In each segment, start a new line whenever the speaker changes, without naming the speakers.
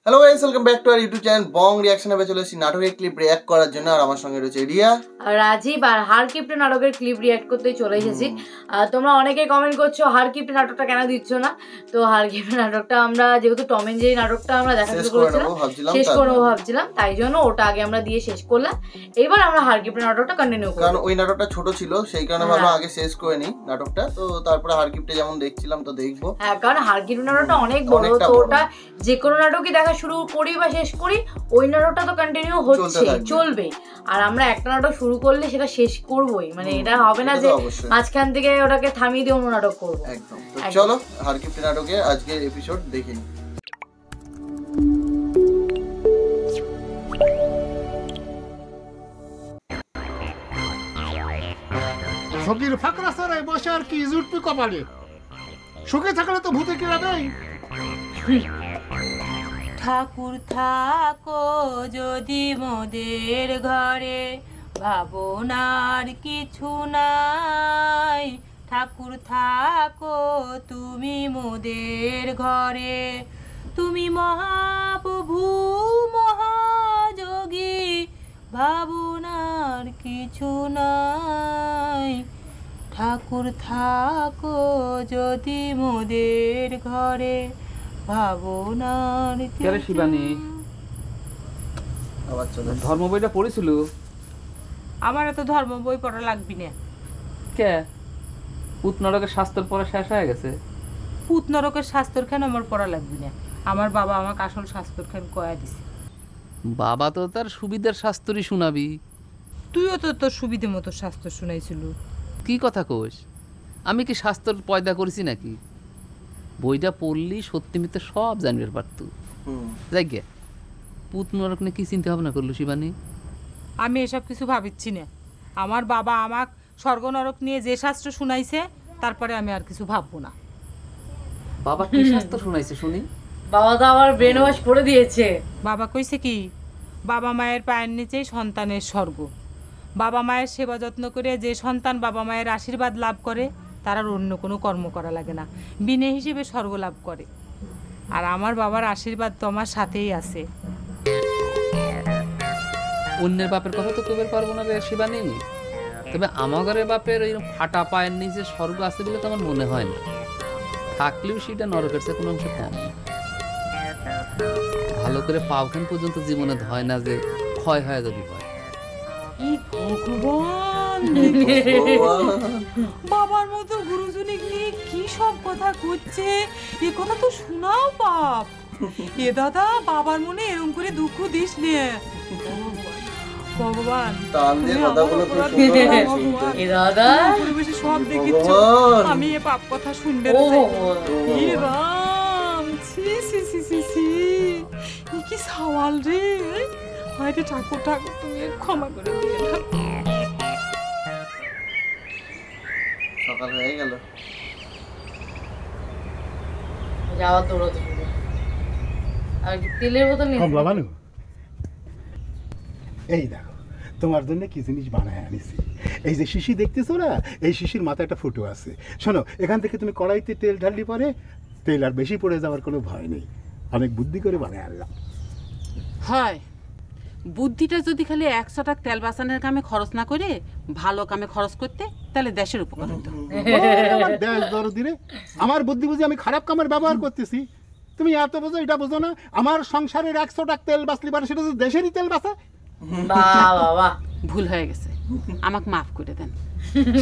Hello guys, welcome back to our YouTube channel Bong reaction. হবে চলে এসেছি নাটকের ক্লিপ রিঅ্যাক্ট করার জন্য। আর আমার সঙ্গে রয়েছে রিয়া
আর রাজীব। আর হারকিপ্টে নাটকের ক্লিপ রিঅ্যাক্ট করতেই চলে এসেছি। তোমরা অনেকেই কমেন্ট করছো হারকিপ্টে নাটকটা কেন দিচ্ছ না। তো হারকিপ্টে নাটকটা আমরা যেহেতু টম এন্ড জেরি নাটকটা আমরা দেখা শুরু করেছিলাম, শেষ করবো ভাবছিলাম, তাই জন্য ওটা আগে আমরা দিয়ে শেষ করলাম। এবার আমরা হারকিপ্টে নাটকটা কন্টিনিউ করব,
কারণ ওই নাটকটা ছোট ছিল, সেই কারণে ভাবলাম আগে শেষ করে নিই নাটকটা। তো তারপরে হারকিপ্টে যেমন দেখছিলাম তো দেখবো।
হ্যাঁ, কারণ হারকিপ্টে নাটকটা অনেক বড়, তো ওটা যে কোনো নাটকই দেখা শুরু করি বা শেষ করি, ওই নাটকটা তো কন্টিনিউ হচ্ছে, চলবে। আর আমরা একটা নাটক শুরু করলে সেটা শেষ করবোই, মানে এটা হবে না যে মাঝখান থেকে ওটাকে থামিয়ে দিয়ে অন্য নাটক করবো।
একদম। তো চলো হারকিপ্টে নাটকে আজকের এপিসোড দেখে নিই।
সবজির ফাঁকরা সরাই বসে আর কি জুটপি কপালে, সুখে থাকলে তো ভূতে কিরাবেই।
ঠাকুর থাকো যদি মোদের ঘরে, ভাবনার কিছু নাই। ঠাকুর থাকো তুমি মোদের ঘরে, তুমি মহাপ্রভু মহাযোগী, ভাবনার কিছু নাই। ঠাকুর থাকো যদি মোদের ঘরে, ভাবনার
শিবানী ধর্ম বইটা পড়েছিল।
আমার এত ধর্ম বই পড়া লাগবি না।
কে পুত নরকের শাস্ত্র পড়া শেষ হয়ে গেছে?
পুত নরকের শাস্ত্র খান আমার পড়া লাগবি না। আমার বাবা আমাকে আসল শাস্ত্র খান কয়া দিছে।
বাবা তো তার সুবিধার শাস্ত্রই শোনাবি,
তুইও তো তোর সুবিধে মতো শাস্ত্র শুনাইছিল।
কি কথা কোস? আমি কি শাস্ত্র পয়দা করেছি নাকি? বইটা পড়লি সত্যি মিথ্যে সব জানবার পারত। যাই গে, পুত নরক নিয়ে কি চিন্তা ভাবনা করলো শিবানী?
আমি এসব কিছু ভাবিচ্ছি না। আমার বাবা আমাক স্বর্গ নরক নিয়ে যে শাস্ত্র শুনাইছে, তারপরে আমি আর কিছু ভাববো না।
বাবা কি শাস্ত্র শুনাইছে শুনি?
বাবা তো আমার ব্রেন ওয়াশ করে দিয়েছে।
বাবা কইছে কি, বাবা মায়ের পায়ের নিচেই সন্তানের স্বর্গ। বাবা মায়ের সেবা যত্ন করে যে সন্তান বাবা মায়ের আশীর্বাদ লাভ করে, তার আর অন্য কোনো কর্ম করা লাগে না, বিনে হিসেবে স্বর্গ লাভ করে। আর আমার বাবার আশীর্বাদ তো আমার সাথেই আছে।
অন্যের বাপের কথা তো কবের পারবো না রে শিবানী, তবে আমাদের বাপের ওই ফাটা পায়ের নিচে স্বর্গ আছে বলে তো আমার মনে হয় না। থাকলেও সেটা নরকের চেয়ে কোনো অংশ কম। ভালো করে পাওখান পর্যন্ত জীবনে হয় না যে ক্ষয় হয় যদি হয়।
ভগবান, বাবার মতো গুরুজনে গিয়ে কি সব কথা করছে, এ কথা তো শোনাও বাপ। এ দাদা, বাবার মনে এরকম করে দুঃখ দিস নে ভগবান। সব দেখিচ্ছ, আমি এ পাপ কথা শুনবে রাম। কি সওয়াল রে। হয়তো ঠাকুর ঠাকুর তুমি ক্ষমা করে দিয়ে দাও।
সকাল হয়ে গেল,
যাওয়া দৌড়াতে হবে। আর তেলের বোতল নিয়ে
বাবানু, এই দেখো তোমার জন্য কি জিনিস বানায় আনিছি। এই যে শিশি দেখতেছো না, এই শিশির মাথায় একটা ফুটো আছে। শোনো, এখান থেকে তুমি কড়াইতে তেল ঢাললি পরে তেল আর বেশি পড়ে যাওয়ার কোনো ভয় নেই। অনেক বুদ্ধি করে বানায় আনলাম।
হয়, বুদ্ধিটা যদি খালি 100 টাকা তেল বাঁচানোর কামে খরচ না করে ভালো কামে খরচ করতে, তাহলে দেশের উপকার হতো।
দেশ দরদি রে, আমার বুদ্ধি বুঝি আমি খারাপ কামের ব্যবহার করতেছি? তুমি এত বোঝো, এটা বোঝো না? আমার সংসারের 100 টাকা তেল বাঁচলি পারে, সেটা দেশেরই তেল বাঁচা।
ভুল হয়ে গেছে, আমাকে মাফ করে দেন।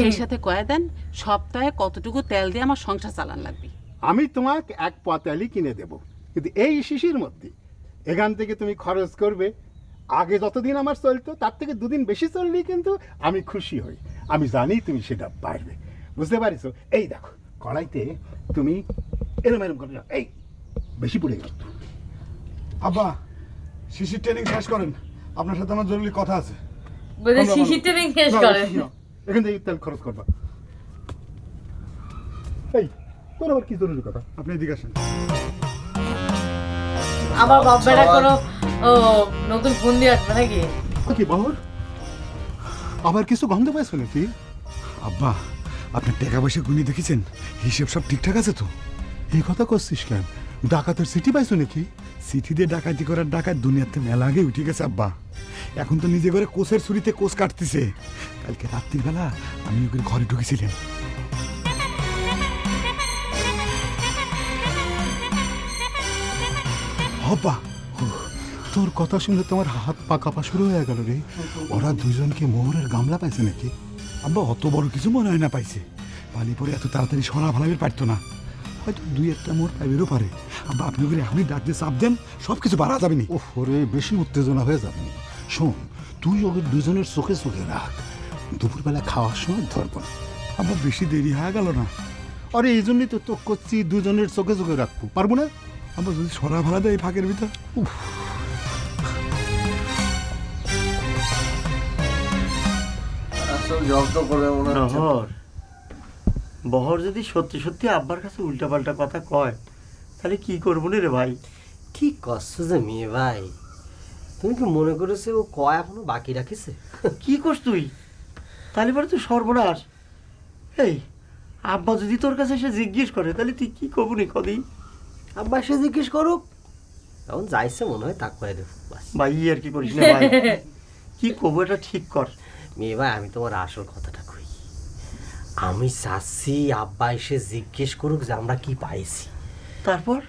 সেই সাথে কয়ে দেন সপ্তাহে কতটুকু তেল দিয়ে আমার সংসার চালান লাগবে।
আমি তোমাকে 1 পা তেলই কিনে দেব, কিন্তু এই শিশির মধ্যে এখান থেকে তুমি খরচ করবে। আগে যতদিন আমার চলতো তার থেকে 2 দিন বেশি চললেই কিন্তু আমি খুশি হই। আমি জানি তুমি সেটা পারবে, বুঝতে পারিছো? এই দেখো কড়াইতে তুমি এরম এরম করে, এই বেশি পড়ে গেল।
আব্বা, শিশির ট্রেনিং শেষ করেন, আপনার সাথে আমার জরুরি কথা আছে।
শিশির ট্রেনিং শেষ করেন,
এখান থেকে তেল খরচ করবা। এই তোর আবার কি জরুরি কথা?
আপনি এদিকে আসেন।
আমার বাপেরা কোনো নতুন ফোন দিয়ে আসবে নাকি?
কি বাহর, আবার কিছু গন্ধ পাইছো নাকি?
আব্বা, আপনি টাকা পয়সা গুনি দেখেছেন? হিসেব সব ঠিকঠাক আছে তো?
এই কথা করছিস কেন? ডাকাতের সিটি পাইছো নাকি?
চিঠি দিয়ে ডাকাতি করার ডাকাত দুনিয়াতে মেলা আগে উঠে গেছে আব্বা। এখন তো নিজে করে কোষের ছুরিতে কোষ কাটতেছে। কালকে রাত্রির বেলা আমি ওকে ঘরে ঢুকেছিলেন। আব্বা, তোর কথা শুনে তোমার হাত পা কাঁপা শুরু হয়ে গেল রে। ওরা দুজনকে মোহরের গামলা পাইছে নাকি? আব্বা, অত বড় কিছু মনে হয় না পাইছে। পালি পরে এত তাড়াতাড়ি সরা ভালাবের পারতো না, হয়তো 2-1টা মোহর পাইবেরও পারে। আব্বা, আপনি ওগুলো এখনই ডাক দিয়ে চাপ দেন, সব কিছু বাড়া যাবে না।
ও ওরে, বেশি উত্তেজনা হয়ে যাবে। শোন, তুই ওদের দুজনের চোখে চোখে রাখ, দুপুরবেলা খাওয়ার সময় ধরবো না।
আব্বা, বেশি দেরি হয়ে গেল না?
আরে এই জন্যই তো তোক করছি, দুজনের চোখে চোখে রাখবো, পারবো না?
আব্বা, যদি সরা ভাড়া দেয় এই ফাঁকের ভিতর।
আসল জব্দ করবে মনে হচ্ছে।
বহর যদি সত্যি সত্যি আব্বার কাছে উল্টাপাল্টা কথা কয়, তাহলে কি করবো রে ভাই?
কি কষ্ট যে মেয়ে ভাই, তুমি কি মনে করেছো ও কয় এখনো বাকি রাখিছে?
কি করছ তুই? তাহলে পরে তুই সর্বনাশ। এই আব্বা যদি তোর কাছে এসে জিজ্ঞেস করে, তাহলে তুই কি করবো নি কদিন?
আব্বা এসে জিজ্ঞেস করুক, এখন যাইছে মনে হয় তাক করে দেবো বাস।
ভাই আর কি করিস না ভাই, কি করবো এটা ঠিক কর।
মেয়ে ভাই, আমি তোমার আসল কথাটা কই। আমি চাচ্ছি আব্বা এসে জিজ্ঞেস করুক যে আমরা কি পাইছি।
তারপর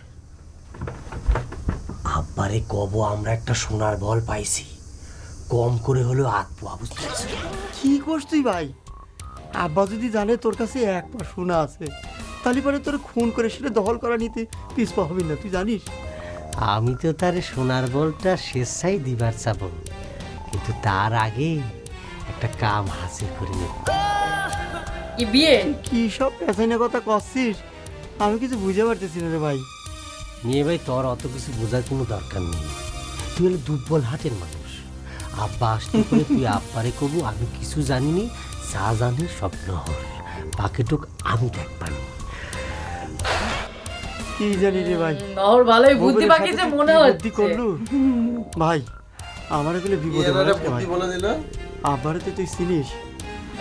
আব্বারে কব আমরা একটা সোনার বল পাইছি, কম করে হলেও আত্মা, বুঝতে পারছি।
কি করছ তুই ভাই? আব্বা যদি জানে তোর কাছে এক পা সোনা আছে, তাহলে পরে তোর খুন করে সেটা দখল করা নিতে পিছপা হবি না, তুই জানিস?
আমি তো তার সোনার বলটা স্বেচ্ছাই দিবার চাবো, কিন্তু তার আগে একটা কাম হাসিল করে নেব।
কি বিয়ে?
কি সব পেছাইনা কথা করছিস? আমি কিছু বুঝতে পারতেছি না রে ভাই।
মেয়ে ভাই, তোর অত কিছু বোঝার কোনো দরকার নেই। তুই হলে দুর্বল হাটের মানুষ। আব্বা আসতে করে তুই আব্বারে কবু আমি কিছু জানিনি, যা জানি সব নহর, বাকিটুক আমি দেখবানি।
কি জানি রে ভাই,
নহর ভালোই বুদ্ধি বাকিতে মনে হচ্ছে।
করলু ভাই, আমার এগুলো বিপদে
বুদ্ধি বলে দিল।
আব্বারে তো তুই চিনিস,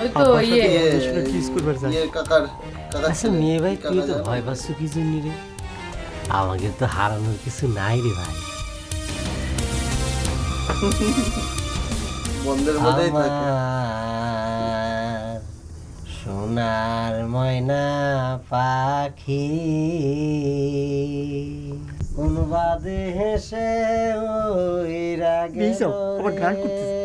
ওই তো
কিস করবার যায়।
কাকার
আচ্ছা মেয়ে ভাই, তুই তো ভয় পাচ্ছ কি জন্য রে? আমাকে তো হারানোর কিছু নাই রে ভাই।
বন্ধের মধ্যেই থাকে।
সোনার ময়না পাখি কোন বাদে হেসে ওই রাগে
আবার গান করতেছে।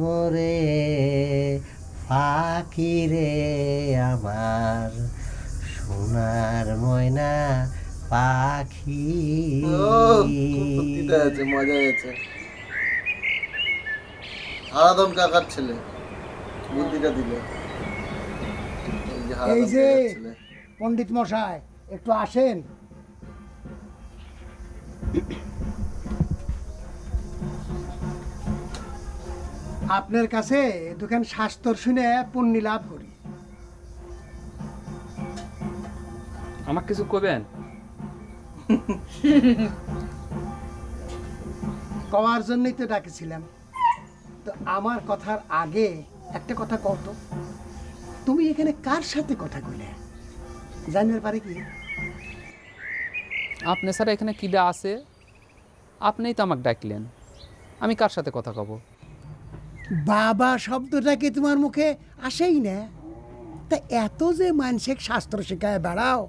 মোরে পাখি রে আমার, সোনার ময়না পাখি।
মজা আছে। হারাধন কাকার ছেলে বুদ্ধিটা দিল।
এই যে পণ্ডিত মশাই, একটু আসেন। আপনার কাছে দোকান শাস্ত্র শুনে পুণ্য লাভ করি।
আমাকে কিছু কবেন?
কওয়ার জন্যই তো ডাকেছিলাম। তো আমার কথার আগে একটা কথা কত, তুমি এখানে কার সাথে কথা কইলে জানতে পারে কি?
আপনি স্যার এখানে কিডা আছে? আপনিই তো আমাকে ডাকলেন, আমি কার সাথে কথা কব?
বাবা শব্দটা কি তোমার মুখে আসেই না? তা এত যে মানসিক শাস্ত্র শেখায় বেড়াও,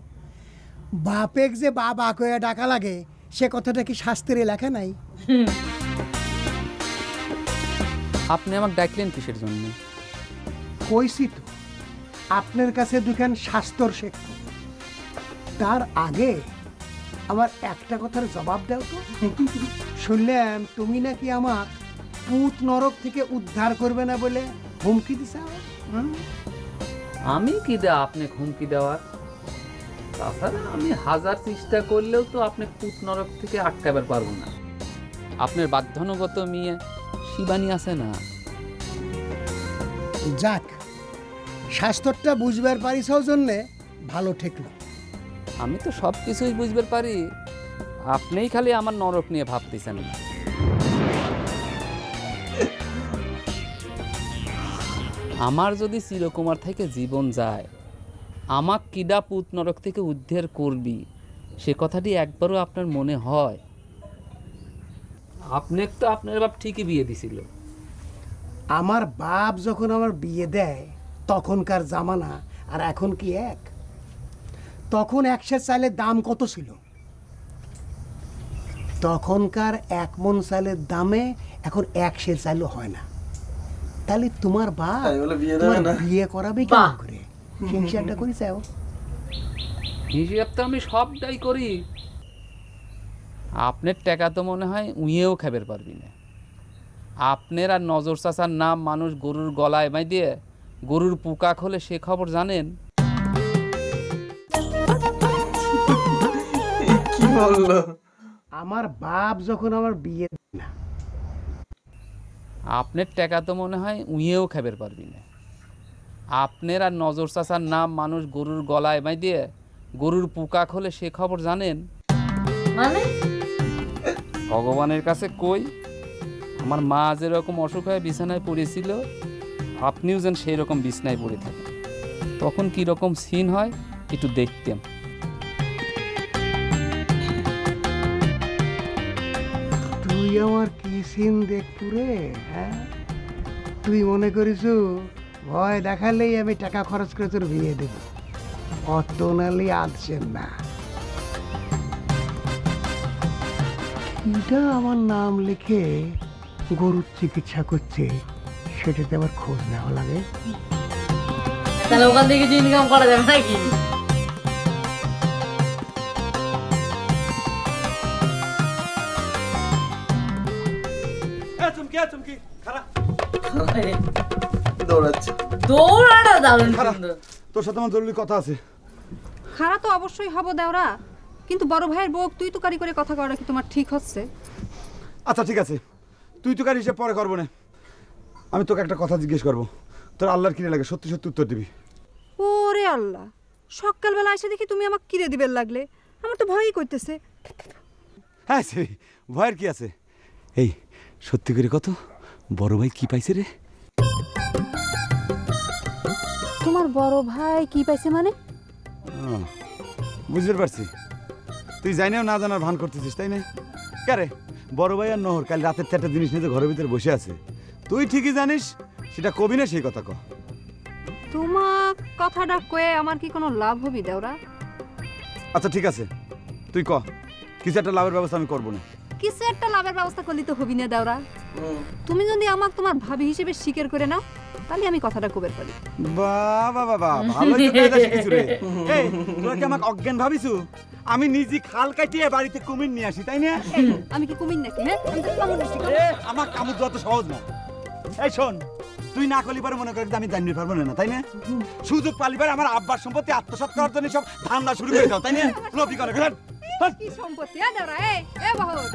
বাপেক যে বাবা কয়ে ডাকা লাগে সে কথাটা কি শাস্ত্রে লেখা নাই?
আপনি আমাকে ডাকলেন কিসের জন্য?
কইছি তো আপনার কাছে দুখান শাস্ত্র শেখ, তার আগে আমার একটা কথার জবাব দাও তো। শুনলাম তুমি নাকি আমার পুত নরক থেকে উদ্ধার করবে না বলে হুমকি দিছ।
আমি কি দা আপনি হুমকি দেওয়ার? তাছাড়া আমি হাজার চেষ্টা করলেও তো আপনি পুত নরক থেকে আটকাবার পারবো না। আপনার বাধ্যনুগত মেয়ে শিবানী আছে না?
যাক, শাস্ত্রটা বুঝবার পারিস জন্যে ভালো ঠেকলো।
আমি তো সব কিছুই বুঝবার পারি, আপনিই খালি আমার নরক নিয়ে ভাবতেছেন না। আমার যদি চিরকুমার থেকে জীবন যায়, আমাক কিডা পুত নরক থেকে উদ্ধার করবি সে কথাটি একবারও আপনার মনে হয়? আপনাকে তো আপনার বাপ ঠিকই বিয়ে দিছিল।
আমার বাপ যখন আমার বিয়ে দেয় তখনকার জামানা আর এখন কি এক? তখন 100 চালের দাম কত ছিল? তখনকার 1 মণ চালের দামে এখন 100 চালও হয় না। তাহলে তোমার বাপ বিয়ে করাবে কেমন করে? হিংসাটা করি চাও?
হিসাব তো আমি সবটাই করি। আপনার টাকা তো মনে হয় উইয়েও খাবার পারবি না। আপনার আর নজর চাচার নাম মানুষ গরুর গলায় মাই দিয়ে গরুর পোকা খোলে সে খবর জানেন?
কি বললো?
আমার বাপ যখন আমার বিয়ে না,
আপনার টাকা তো মনে হয় উইয়েও খাবার পারবি না। আপনার আর নজর চাচার নাম মানুষ গরুর গলায় মাই দিয়ে গরুর পোকা খোলে সে খবর জানেন?
মানে
ভগবানের কাছে কই আমার মা যেরকম অসুখ হয়ে বিছানায় পড়েছিল আপনিও যেন সেই রকম বিছানায় পড়ে থাকেন। তখন কি রকম সিন হয় একটু দেখতেন।
তুই আমার কি সিন দেখতু রে? হ্যাঁ, তুই মনে করিস ভয় দেখালেই আমি টাকা খরচ করে তোর বিয়ে দেব? অত নালি আসছেন না। এটা আমার নাম লিখে গরুর চিকিৎসা করছে, সেটাতে আবার খোঁজ নেওয়া লাগে।
তাহলে ওখান থেকে কিছু ইনকাম করা যাবে নাকি? দৌড়ানো দারুণ সুন্দর।
তোর সাথে আমার জরুরি কথা আছে।
খারাপ তো অবশ্যই হব দেওরা, কিন্তু বড় ভাইয়ের বউ তুই তো কারি করে কথা করা কি তোমার ঠিক হচ্ছে?
আচ্ছা ঠিক আছে, তুই তো কার হিসেব পরে করবো না। আমি তোকে একটা কথা জিজ্ঞেস করবো, তোর আল্লাহর কিনে লাগে সত্যি সত্যি উত্তর দিবি।
ওরে আল্লাহ, সকালবেলা এসে দেখি তুমি আমাকে কিরে দিবেন লাগলে, আমার তো ভয়ই করতেছে।
হ্যাঁ সেই ভয়ের কি আছে? এই সত্যি করে কত বড় ভাই কি পাইছে রে?
তোমার বড় ভাই কি পাইছে মানে?
বুঝতে পারছি, তুই জানিও না জানার ভান করতেছিস তাই না? কারে বড় ভাই আর নহর কাল রাতের 4টা জিনিস নিয়ে ঘরের ভিতরে বসে আছে, তুই ঠিকই জানিস সেটা কবি না, সেই কথা ক।
তোমার কথাটা কয়ে আমার কি কোনো লাভ হবি দেওরা?
আচ্ছা ঠিক আছে, তুই ক কিছু একটা লাভের ব্যবস্থা আমি করবো না।
কিছু একটা লাভের ব্যবস্থা করলি তো হবি না দেওরা। তুমি যদি আমাকে তোমার ভাবি হিসেবে স্বীকার করে নাও তাহলে আমি কথাটা কবের পারি।
বাবা বাবা ভালো কিছু রে। এই তোরা কি আমাকে অজ্ঞান ভাবিছু? আমি নিজে খাল কাটিয়ে বাড়িতে কুমির নিয়ে আসি তাই না?
আমি কি কুমির নাকি? হ্যাঁ, আমি তো কামড় দিছি।
আমার কামড় যত সহজ না। এই শোন, তুই না করলি পারে মনে করি আমি জানি পারবো না তাই না? সুযোগ পালি পারে আমার আব্বার সম্পত্তি আত্মসাৎ করার জন্য সব ধান্দা শুরু করে দাও তাই না? লবি করে ফেলেন
কি সম্পত্তি আ দেওরা? এ বহুত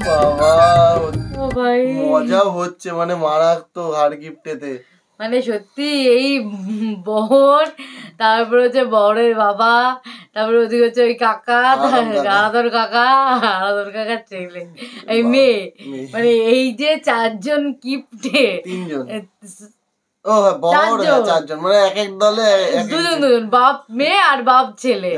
বাবা
ও ভাই
মজা হচ্ছে, মানে মারাত্মক হার গিফটেতে।
মানে সত্যি এই বর, তারপর হচ্ছে বরের বাবা, তারপরে ওদিকে হচ্ছে ওই কাকা, আরাধর কাকার ছেলে, এই মেয়ে, মানে এই যে 4 জন গিফটে
3 জন, ও হ্যাঁ বড় 4 জন, মানে এক এক দলে
দুজন বাপ মেয়ে আর বাপ ছেলে,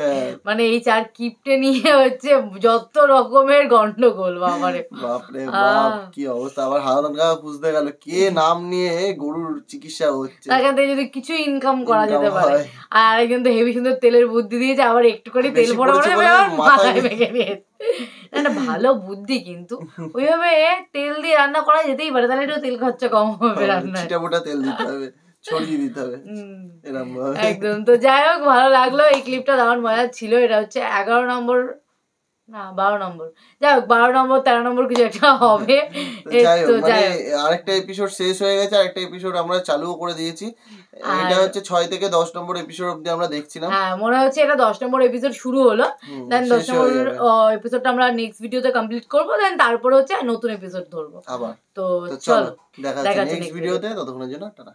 মানে এই 4 গিফটে নিয়ে হচ্ছে যত রকমের গন্ডগোল। বাবারে
বাপরে বাপ কি অবস্থা। আবার হারাধন কাকা বুঝতে গেল কে নাম নিয়ে গরুর চিকিৎসা হচ্ছে,
এখান থেকে যদি কিছু ইনকাম করা যেতে পারে। আর আরেকজন তো হেভি সুন্দর তেলের বুদ্ধি দিয়েছে, আবার একটু করে তেল পড়া মাথায় মেখে নিয়েছে। না ভালো বুদ্ধি, কিন্তু ওইভাবে তেল দিয়ে রান্না করা যেতেই পারে, তাহলে একটু তেল খরচা কম হবে রান্নায়।
ছিটাফোঁটা তেল দিতে হবে, ছড়িয়ে দিতে হবে এরকম
একদম। তো যাই হোক, ভালো লাগলো এই ক্লিপটা, দারুণ মজা ছিল। এটা হচ্ছে 11 নম্বর না 12 নম্বর, যাই হোক 12 নম্বর 13 নম্বর কিছু একটা হবে।
আরেকটা এপিসোড শেষ হয়ে গেছে, আরেকটা এপিসোড আমরা চালুও করে দিয়েছি। এটা হচ্ছে 6 থেকে 10 নম্বর এপিসোড অবধি আমরা দেখছিলাম।
হ্যাঁ মনে হচ্ছে এটা 10 নম্বর এপিসোড শুরু হলো, দেন 10 নম্বর এপিসোডটা আমরা নেক্সট ভিডিওতে কমপ্লিট করবো, দেন তারপরে হচ্ছে নতুন এপিসোড ধরবো আবার। তো চলো দেখা হচ্ছে নেক্সট ভিডিওতে, ততক্ষণের জন্য টাটা।